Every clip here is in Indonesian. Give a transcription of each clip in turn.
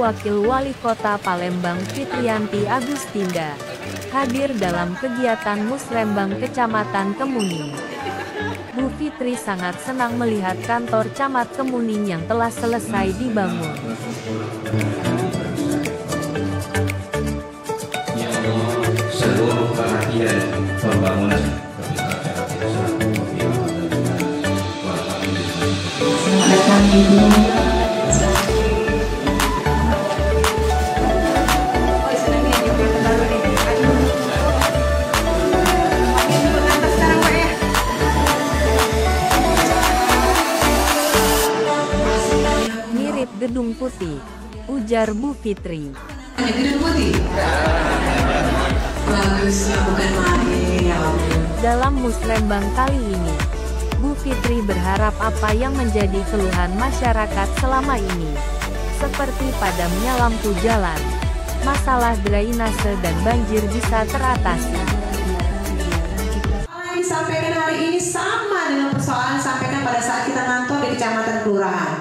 Wakil Wali Kota Palembang Fitriyanti Agustinda hadir dalam kegiatan Musrembang Kecamatan Kemuning. Bu Fitri sangat senang melihat kantor Camat Kemuning yang telah selesai dibangun. Seluruh perhatian pembangunan mirip Gedung Putih, ujar Bu Fitri. Gedung Putih. Bagusnya bukan main ya. Dalam Musrembang kali ini, Bu Fitri berharap apa yang menjadi keluhan masyarakat selama ini, seperti padamnya lampu jalan, masalah drainase dan banjir bisa teratasi. Yang disampaikan hari ini sama dengan persoalan disampaikan pada saat kita ngantor di kecamatan kelurahan.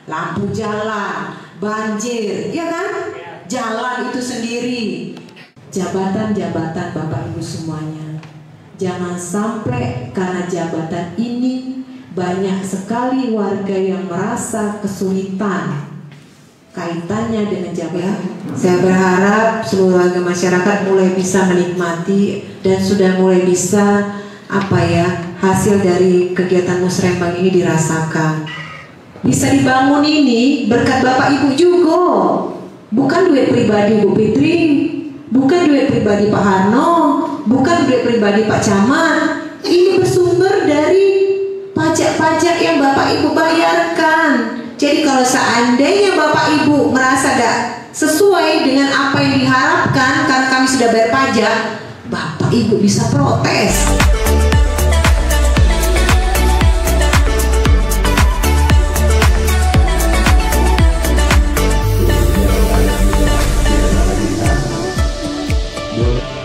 Lampu jalan, banjir, ya kan? Jalan itu sendiri. Jabatan-jabatan Bapak Ibu semuanya, jangan sampai karena jabatan ini banyak sekali warga yang merasa kesulitan kaitannya dengan jabatan. Saya berharap seluruh warga masyarakat mulai bisa menikmati dan sudah mulai bisa hasil dari kegiatan Musrembang ini dirasakan. Bisa dibangun ini berkat Bapak Ibu juga, bukan duit pribadi Bu Fitri, bukan duit pribadi Pak Harno, bukan duit pribadi Pak Camat. Ini bersumber dari pajak-pajak yang Bapak Ibu bayarkan. Jadi kalau seandainya Bapak Ibu merasa gak sesuai dengan apa yang diharapkan karena kami sudah bayar pajak, Bapak Ibu bisa protes. Boleh.